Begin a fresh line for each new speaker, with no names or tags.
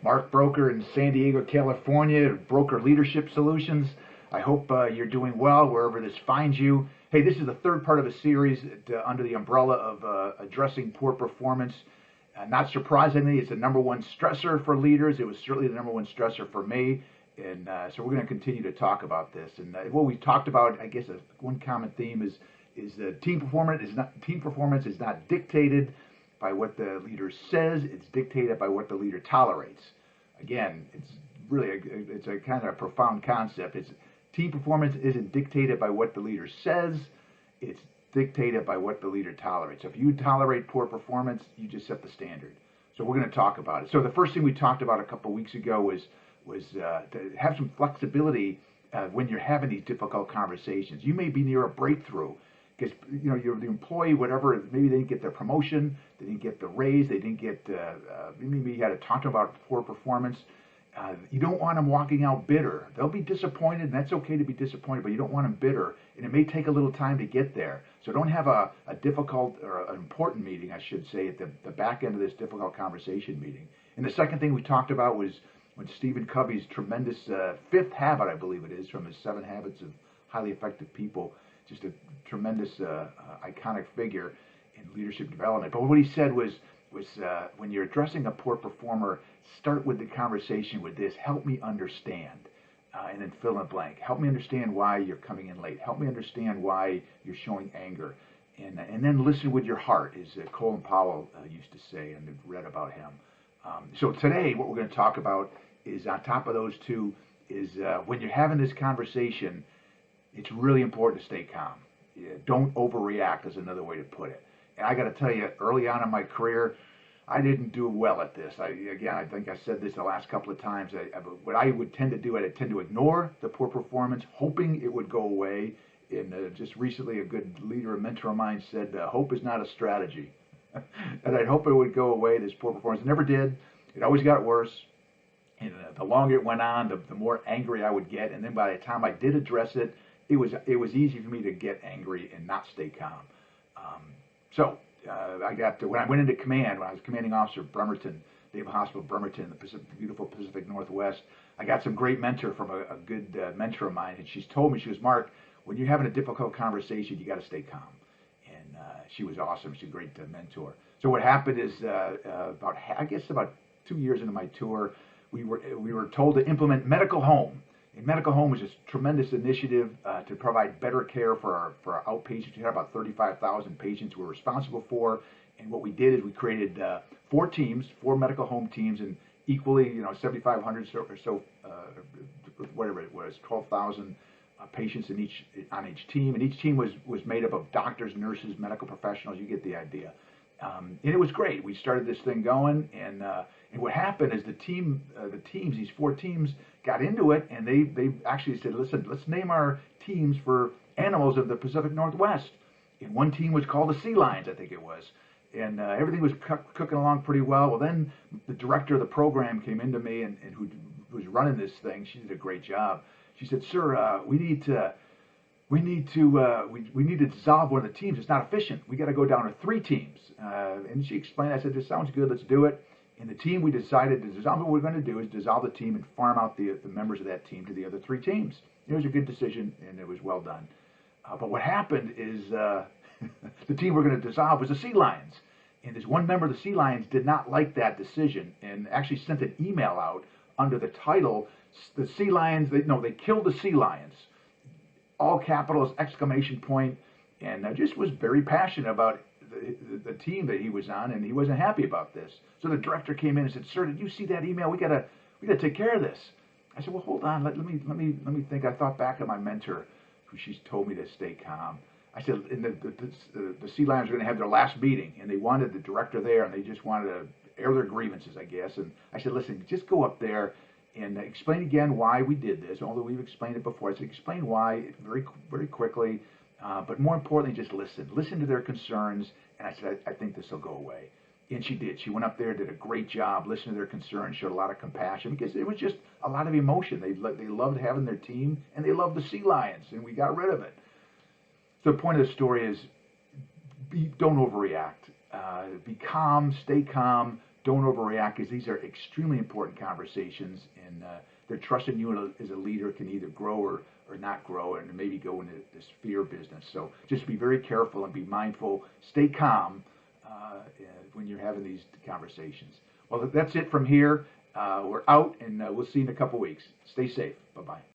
Mark Brouker in San Diego, California, Brouker Leadership Solutions. I hope you're doing well wherever this finds you. Hey, this is the third part of a series under the umbrella of addressing poor performance. Not surprisingly, it's the number one stressor for leaders. It was certainly the number one stressor for me. And so we're going to continue to talk about this. And what we talked about, I guess, one common theme is team performance is not dictated by what the leader says. It's dictated by what the leader tolerates. Again, it's really it's a kind of a profound concept. Team performance isn't dictated by what the leader says. It's dictated by what the leader tolerates. So if you tolerate poor performance, you just set the standard. So we're going to talk about it. So the first thing we talked about a couple of weeks ago was to have some flexibility when you're having these difficult conversations. You may be near a breakthrough because you're the employee, whatever. Maybe they didn't get their promotion, they didn't get the raise, they didn't get. Maybe you had to talk to them about poor performance. You don't want them walking out bitter. They'll be disappointed, and that's okay to be disappointed, but you don't want them bitter, and it may take a little time to get there. So don't have a difficult or an important meeting, I should say, at the back end of this difficult conversation meeting. And the second thing we talked about was when Stephen Covey's tremendous fifth habit, I believe it is, from his 7 Habits of Highly Effective People, just a tremendous iconic figure in leadership development. But what he said was when you're addressing a poor performer, start with the conversation with this: help me understand, and then fill in the blank. Help me understand why you're coming in late. Help me understand why you're showing anger. And then listen with your heart, as Colin Powell used to say, and I've read about him. So today, what we're going to talk about is, on top of those two, is when you're having this conversation, it's really important to stay calm. Don't overreact, is another way to put it. And I got to tell you, early on in my career, I didn't do well at this. I think I said this the last couple of times. What I would tend to do, I'd tend to ignore the poor performance, hoping it would go away. And just recently, a good leader, a mentor of mine said, hope is not a strategy. And I'd hope it would go away, this poor performance. It never did. It always got worse. And the longer it went on, the more angry I would get. And then by the time I did address it, it was easy for me to get angry and not stay calm. So when I went into command, when I was commanding officer of Bremerton, Naval Hospital, Bremerton, the beautiful Pacific Northwest, I got some great mentor from a good mentor of mine. And she's told me, she goes, Mark, when you're having a difficult conversation, you got to stay calm. And she was awesome. She's a great mentor. So what happened is about 2 years into my tour, we were told to implement Medical Home. And Medical Home was a tremendous initiative to provide better care for our outpatients. We had about 35,000 patients we were responsible for. And what we did is we created 4 teams, 4 Medical Home teams, and equally, 7,500 or so, whatever it was, 12,000 patients on each team. And each team was made up of doctors, nurses, medical professionals. You get the idea. And it was great. We started this thing going, and what happened is the teams, these 4 teams, got into it, and they actually said, listen, let's name our teams for animals of the Pacific Northwest. And one team was called the Sea Lions, I think it was. And everything was cooking along pretty well. Well, then the director of the program came into me, and who was running this thing. She did a great job. She said, sir, we need to dissolve one of the teams. It's not efficient. We got to go down to 3 teams. And she explained. I said, this sounds good. Let's do it. And the team, we decided to dissolve. What we're going to do is dissolve the team and farm out the members of that team to the other 3 teams. It was a good decision, and it was well done. But what happened is the team we're going to dissolve was the Sea Lions. And this one member of the Sea Lions did not like that decision and actually sent an email out under the title, the Sea Lions, they killed the Sea Lions. All capitals, exclamation point. And I just was very passionate about the team that he was on, and he wasn't happy about this. So the director came in and said, "Sir, did you see that email? We gotta take care of this." I said, "Well, hold on. Let me think." I thought back of my mentor, who she's told me to stay calm. I said, and the Sea Lions were going to have their last meeting, and they wanted the director there, and they just wanted to air their grievances, I guess. And I said, "Listen, just go up there and explain again why we did this, although we've explained it before." I said, explain why very, very quickly, but more importantly, just listen. Listen to their concerns. And I said, I think this will go away. And she did. She went up there, did a great job, listened to their concerns, showed a lot of compassion, because it was just a lot of emotion. They loved having their team, and they loved the Sea Lions, and we got rid of it. So the point of the story is, don't overreact. Be calm, stay calm. don't overreact, because these are extremely important conversations, and they're trusting you as a leader can either grow or not grow, and maybe go into this fear business. So just be very careful and be mindful. Stay calm when you're having these conversations. Well, that's it from here. We're out, and we'll see you in a couple weeks. Stay safe. Bye-bye.